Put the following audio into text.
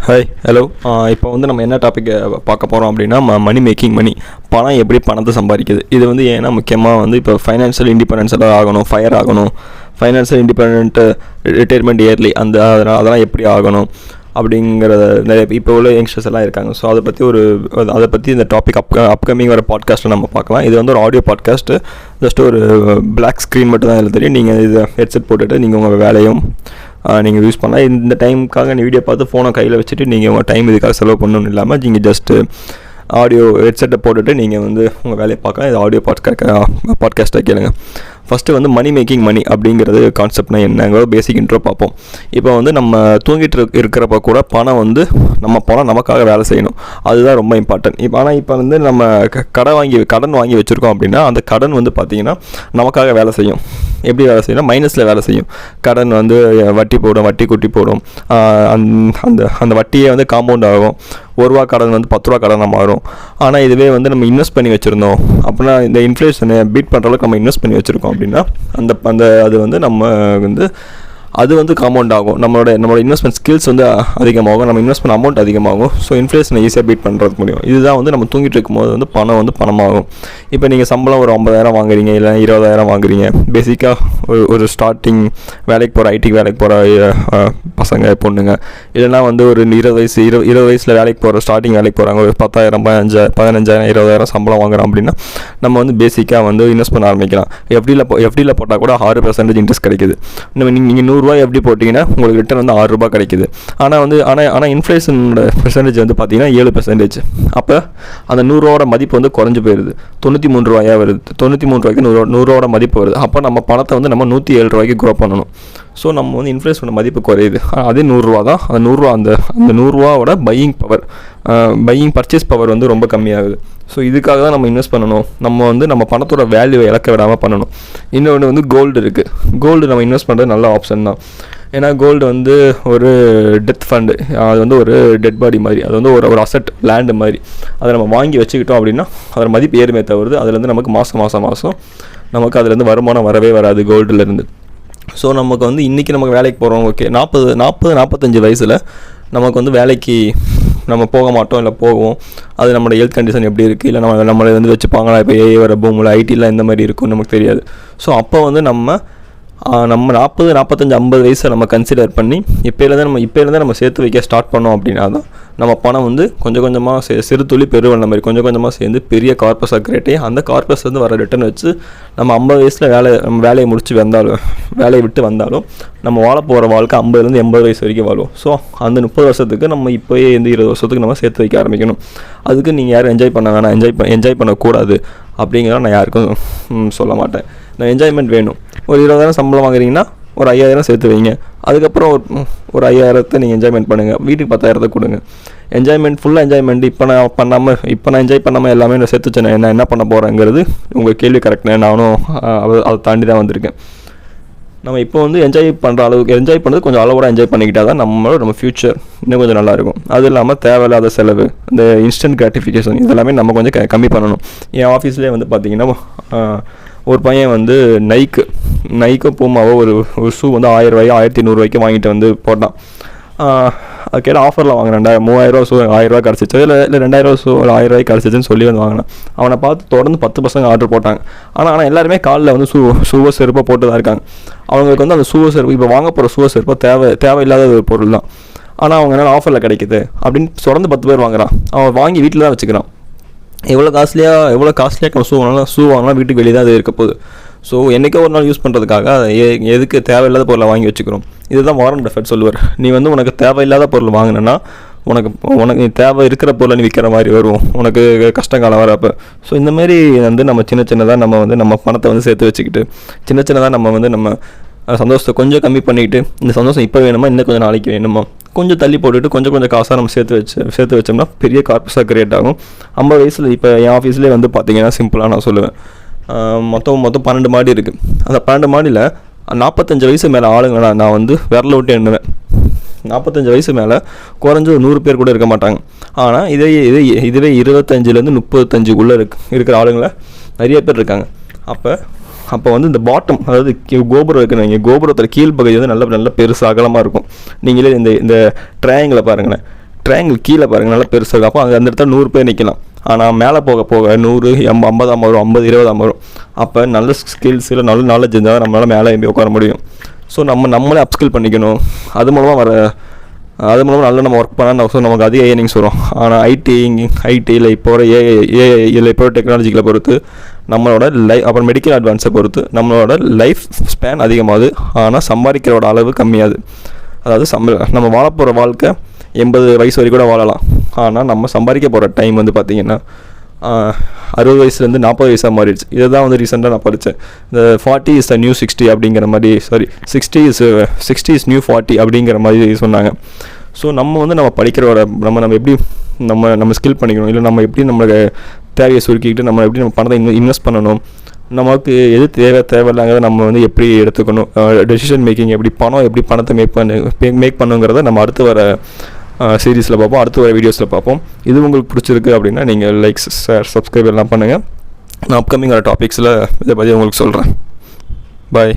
Hi hello. இப்போ வந்து நம்ம என்ன டாபிக் பார்க்க போகிறோம் அப்படின்னா மணி மேக்கிங். பணம் எப்படி பணத்தை சம்பாதிக்குது. இது வந்து ஏன்னா முக்கியமாக வந்து இப்போ ஃபைனான்ஷியல் இண்டிபெண்டன்ஸ் எல்லாம் ஆகணும், ஃபயர் ஆகணும், ஃபைனான்ஷியல் இண்டிபெண்ட், ரிட்டையர்மெண்ட் இயர்லி அதெல்லாம் எப்படி ஆகணும் அப்படிங்கிறத நிறைய இப்போ உள்ள யங்ஸ்டர்ஸ் எல்லாம் இருக்காங்க. ஸோ அதை பற்றி இந்த டாபிக் அப்கமிங் வர பாட்காஸ்ட்டில் நம்ம பார்க்கலாம். இது வந்து ஒரு ஆடியோ பாட்காஸ்ட்டு. ஜஸ்ட் ஒரு பிளாக் ஸ்க்ரீன் மட்டும் தான் இதில் தெரியும். நீங்கள் இதை ஹெட்செட் போட்டுட்டு நீங்கள் உங்கள் வேலையும் நீங்கள் யூஸ் பண்ணலாம். இந்த டைமுக்காக நீ வீடியோ பார்த்து ஃபோனை கையில் வச்சுட்டு நீங்கள் உங்கள் டைம் இதுக்காக செலவு பண்ணணும்னு இல்லாமல் நீங்கள் ஜஸ்ட்டு ஆடியோ ஹெட்செட்டை போட்டுட்டு நீங்கள் வந்து உங்கள் வேலையை பார்க்கலாம். இது ஆடியோ பாட்காஸ்ட்டாக கேளுங்க. ஃபஸ்ட்டு வந்து மணி மேக்கிங் அப்படிங்கிறது கான்செப்ட்னா என்னங்கிற பேசிக் இன்ட்ரோ பார்ப்போம். இப்போ வந்து நம்ம தூங்கிட்டு இருக்கிறப்ப கூட பணம் வந்து பணம் நமக்காக வேலை செய்யணும். அதுதான் ரொம்ப இம்பார்ட்டன்ட். இப்போ வந்து நம்ம கடன் வாங்கி வச்சுருக்கோம் அப்படின்னா அந்த கடன் வந்து பார்த்திங்கன்னா நமக்காக வேலை செய்யும். எப்படி வேலை செய்யணும்? மைனஸில் வேலை செய்யும். கடன் வந்து வட்டி குட்டி போடும். அந்த வட்டியே வந்து காம்பவுண்ட் ஆகும். ₹1 கடன் வந்து ₹10 கடனாக மாறும். ஆனால் இதுவே வந்து நம்ம இன்வெஸ்ட் பண்ணி வச்சுருந்தோம் அப்படின்னா, இந்த இன்ஃப்ளேஷனை பீட் பண்ணுற அளவுக்கு நம்ம இன்வெஸ்ட் பண்ணி வச்சுருக்கோம் அப்படின்னா அது வந்து நம்ம வந்து அது வந்து காம்பவுண்ட் ஆகும். நம்மளோட இன்வெஸ்ட்மெண்ட் ஸ்கில்ஸ் வந்து அதிகமாகும், நம்ம இன்வெஸ்ட்மெண்ட் அமௌண்ட் அதிகமாகும். ஸோ இன்ஃப்ளேஷனை ஈஸியாக பீட் பண்ணுறதுக்கு முடியும். இதுதான் வந்து நம்ம தூங்கிட்டு இருக்கும்போது வந்து பணமாகும். இப்போ நீங்கள் சம்பளம் ஒரு 50,000 வாங்குறீங்க, இல்லை 20,000 வாங்குறீங்க. பேசிக்காக ஒரு ஸ்டார்டிங் வேலைக்கு போகிற ஐடிக்கு வேலைக்கு போகிற பசங்க பொண்ணுங்க, இல்லைனா வந்து ஒரு 20 வயசில் வேலைக்கு போகிற ஸ்டார்டிங் வேலைக்கு போகிறாங்க, ஒரு 10,000 15,000 20,000 சம்பளம் வாங்குறோம் அப்படின்னா நம்ம வந்து பேசிக்காக வந்து இன்வெஸ்ட் பண்ண ஆரம்பிக்கலாம். எஃப்டியில் போட்டால் கூட 6% இன்ட்ரெஸ்ட் கிடைக்குது. நீங்கள் ₹100 எப்படி போட்டிங்கன்னா உங்களுக்கு ரிட்டர்ன் வந்து ₹6 கிடைக்குது. ஆனால் இன்ஃப்ளேஷனோட பெர்சன்டேஜ் வந்து பார்த்தீங்கன்னா 7%. அப்போ அந்த ₹100 மதிப்பு வந்து குறைஞ்சி போயிடுது, ₹93 வருது. ₹93 ₹100 மதிப்பு வருது. அப்போ நம்ம பணத்தை வந்து நம்ம ₹107 க்ரோ பண்ணணும். ஸோ நம்ம வந்து இன்ஃப்ளேஷனோட மதிப்பு குறையுது. அதே ₹100 தான். அந்த ₹100 பையிங் பர்ச்சேஸ் பவர் வந்து ரொம்ப கம்மியாகுது. ஸோ இதுக்காக தான் நம்ம இன்வெஸ்ட் பண்ணணும். நம்ம பணத்தோட வேல்யூவை இழக்க விடாமல் பண்ணணும். இன்னொன்று வந்து கோல்டு இருக்குது. கோல்டு நம்ம இன்வெஸ்ட் பண்ணுறது நல்ல ஆப்ஷன் தான். ஏன்னா கோல்டு வந்து ஒரு டெத் ஃபண்டு. அது வந்து ஒரு டெட் பாடி மாதிரி. அது வந்து ஒரு அசட், லேண்டு மாதிரி. அதை நம்ம வாங்கி வச்சுக்கிட்டோம் அப்படின்னா அதோட மதிப்பு ஏறுமே தவிர்த்து அதுலேருந்து நமக்கு மாதம் நமக்கு அதுலேருந்து வருமானம் வரவே வராது கோல்டுலேருந்து. ஸோ நமக்கு வந்து இன்றைக்கி நமக்கு வேலைக்கு போகிறோம், ஓகே, 45 வயசில் நமக்கு வந்து வேலைக்கு நம்ம போக மாட்டோம், இல்லை போவோம். அது நம்மளோட ஹெல்த் கண்டிஷன் எப்படி இருக்குது, இல்லை நம்மளை வந்து வச்சுப்பாங்களா, இப்போ ஏஐ வர பூமில் ஐடியில் இந்த மாதிரி இருக்குன்னு நமக்கு தெரியாது. ஸோ அப்போ வந்து நம்ம 40, 45, 50 வயசை நம்ம கன்சிடர் பண்ணி இப்போலேருந்து நம்ம சேர்த்து வைக்க ஸ்டார்ட் பண்ணோம் அப்படின்னா தான் நம்ம பணம் வந்து கொஞ்சம் கொஞ்சமாக சிறு துளி பெருவெள்ள மாதிரி கொஞ்சம் கொஞ்சமாக சேர்ந்து பெரிய கார்பஸாக கிரியேட் ஆகி அந்த கார்பஸ் வந்து வர ரிட்டர்ன் வச்சு நம்ம 50 வயசில் வேலையை முடிச்சு வேலையை விட்டு வந்தாலும் நம்ம வாழ போகிற வாழ்க்கை 50லேருந்து 80 வயசு வரைக்கும் வாழும். ஸோ அந்த 30 வருஷத்துக்கு நம்ம இப்போயே இந்த 20 வருஷத்துக்கு நம்ம சேர்த்து வைக்க ஆரம்பிக்கணும். அதுக்கு நீங்கள் யாரும் என்ஜாய் பண்ண வேணாம், என்ஜாய் பண்ணக்கூடாது அப்படிங்கிறத நான் யாருக்கும் சொல்ல மாட்டேன். நான் என்ஜாய்மெண்ட் வேணும். ஒரு 20,000 சம்பளம் வாங்குறீங்கன்னா ஒரு 5,000 சேர்த்து வைங்க. அதுக்கப்புறம் ஒரு 5,000 நீங்கள் என்ஜாய்மெண்ட் பண்ணுங்கள். வீட்டுக்கு 10,000 கொடுங்க. ஃபுல்லாக என்ஜாய்மெண்ட் இப்போ நான் என்ஜாய் பண்ணாமல் எல்லாமே நான் சேர்த்து வச்சேன். என்ன பண்ண போகிறேங்கிறது உங்கள் கேள்வி கரெக்ட்னு நானும் அதை தாண்டி தான் வந்திருக்கேன். நம்ம இப்போ வந்து என்ஜாய் பண்ணுறது கொஞ்சம் அளவோட என்ஜாய் பண்ணிக்கிட்டால் தான் நம்ம ஃப்யூச்சர் இன்னும் கொஞ்சம் நல்லாயிருக்கும். அது இல்லாமல் தேவையில்லாத செலவு, இந்த இன்ஸ்டன்ட் கிராட்டிஃபிகேஷன் இதெல்லாமே நம்ம கொஞ்சம் கம்மி பண்ணணும். என் ஆஃபீஸ்லேயே வந்து பார்த்திங்கன்னா ஒரு பையன் வந்து நைக்கோ பூமாவோ ஒரு ஷூ வந்து ₹1,000 ₹1,500 வாங்கிட்டு வந்து போட்டான். அது கேட்டால் ஆஃபரில் வாங்கினேன். ₹3,000 ஷூ ₹1,000 கிடச்சிச்சு, இல்லை ₹2,000 ஷூ ₹1,000 கிடச்சிச்சின்னு சொல்லி வந்து வாங்கினேன். அவனை பார்த்து தொடர்ந்து 10 பசங்க ஆர்டர் போட்டாங்க. ஆனால் எல்லாருமே காலில் வந்து ஷூவோ செருப்போ போட்டு தான் இருக்காங்க. அவங்களுக்கு வந்து அந்த ஷூவோ செருப்பு இப்போ வாங்க போகிற ஷூவோ செருப்போ தேவையில்லாத ஒரு பொருள் தான். ஆனால் அவங்க என்னால் ஆஃபரில் கிடைக்குது அப்படின்னு தொடர்ந்து 10 பேர் வாங்குறான். அவன் வாங்கி வீட்டில் தான் வச்சுக்கிறான். எவ்வளோ காஸ்ட்லியாக ஷூ வாங்கினா வீட்டுக்கு வெளியே தான் அது இருக்க போகுது. ஸோ என்றைக்கோ ஒரு நாள் யூஸ் பண்ணுறதுக்காக எதுக்கு தேவையில்லாத பொருளை வாங்கி வச்சுக்கிறோம். இதுதான் வாரன் பஃபெட் சொல்லுவார். நீ வந்து உனக்கு தேவையில்லாத பொருள் வாங்கினா உனக்கு நீ தேவை இருக்கிற பொருளை நீ விற்கிற மாதிரி வரும், உனக்கு கஷ்டங்காலம் வரப்போ. ஸோ இந்தமாரி வந்து நம்ம சின்னதாக நம்ம பணத்தை வந்து சேர்த்து வச்சுக்கிட்டு சின்னதாக நம்ம சந்தோஷத்தை கொஞ்சம் கம்மி பண்ணிக்கிட்டு, இந்த சந்தோஷம் இப்போ வேணுமா, இன்னும் கொஞ்சம் நாளைக்கு வேணுமா, கொஞ்சம் தள்ளி போட்டுட்டு கொஞ்சம் காசாக நம்ம சேர்த்து வச்சோம்னா பெரிய கார்பஸாக கிரியேட் ஆகும். 50 வயசில் இப்போ என் ஆஃபீஸ்லேயே வந்து பார்த்திங்கன்னா சிம்பிளாக நான் சொல்லுவேன், மொத்தம் 12 மாடி இருக்குது. அந்த 12 மாடியில் 45 வயசு மேலே ஆளுங்களை நான் வந்து விரல விட்டு எண்ணுவேன். 45 வயசு மேலே குறைஞ்ச 100 பேர் கூட இருக்க மாட்டாங்க. ஆனால் இதுவே 25லேருந்து 35 இருக்கிற ஆளுங்களை நிறைய பேர் இருக்காங்க. அப்போ வந்து இந்த பாட்டம், அதாவது கோபுரம் இருக்குன்னு வைங்க, கோபுரத்தில் கீழ் பகுதி வந்து நல்ல பெருசு அகலமாக இருக்கும். நீங்களே இந்த ட்ரையாங்கிளை பாருங்களேன். ட்ரையாங்கிள் கீழே பாருங்கள் நல்லா பெருசாக இருக்கும். அப்போ அந்த இடத்துல 100 பேர் நிற்கலாம். ஆனால் மேலே போக போக 100, 50 வரும், 50, 20 வரும். அப்போ நல்ல ஸ்கில்ஸ் இல்லை நல்ல நாலேஜ் இருந்தால் நம்மளால் மேலே எழும்பி உட்கார முடியும். ஸோ நம்மளே அப்ஸ்கில் பண்ணிக்கணும். அது மூலமாக நல்லா நம்ம ஒர்க் பண்ணால் ஸோ நமக்கு அதிக ஏர்னிங்ஸ் வரும். ஆனால் ஐடியில் இப்போ வர ஏஐ இல்லை இப்போ டெக்னாலஜிகளை பொறுத்து நம்மளோட அப்புறம் மெடிக்கல் அட்வான்ஸை பொறுத்து நம்மளோட லைஃப் ஸ்பேன் அதிகமாகுது. ஆனால் சம்பாதிக்கிறோட அளவு கம்மியாகுது. அதாவது நம்ம வாழ போகிற வாழ்க்கை 80 வயசு வரைக்கும் கூட வாழலாம். ஆனால் நம்ம சம்பாதிக்க போகிற டைம் வந்து பார்த்திங்கன்னா 60 வயசுலேருந்து 40 வயசாக மாறிடுச்சு. இதை தான் வந்து ரீசெண்டாக நான் படித்தேன். இந்த 40 இஸ் த நியூ 60 அப்படிங்கிற மாதிரி, 60 இஸ் நியூ 40 அப்படிங்கிற மாதிரி சொன்னாங்க. ஸோ நம்ம படிக்கிறோட நம்ம எப்படி நம்ம ஸ்கில் பண்ணிக்கணும், இல்லை நம்ம எப்படி நம்மளோட தேவையை சுருக்கிக்கிட்டு நம்ம எப்படி நம்ம பணத்தை இன்வெஸ்ட் பண்ணணும், நமக்கு எது தேவையில்லாங்கிறத நம்ம வந்து எப்படி எடுத்துக்கணும், டெசிஷன் மேக்கிங் எப்படி பணத்தை மேக் பண்ணுங்கிறத நம்ம அடுத்து வர சீரீஸில் பார்ப்போம், அடுத்து வர வீடியோஸில் பார்ப்போம். இது உங்களுக்கு பிடிச்சிருக்கு அப்படின்னா நீங்கள் லைக்ஸ், ஷேர், சப்ஸ்கிரைப் எல்லாம் பண்ணுங்கள். நான் அப்கமிங் வர டாபிக்ஸில் இதை பற்றி உங்களுக்கு சொல்கிறேன். பாய்.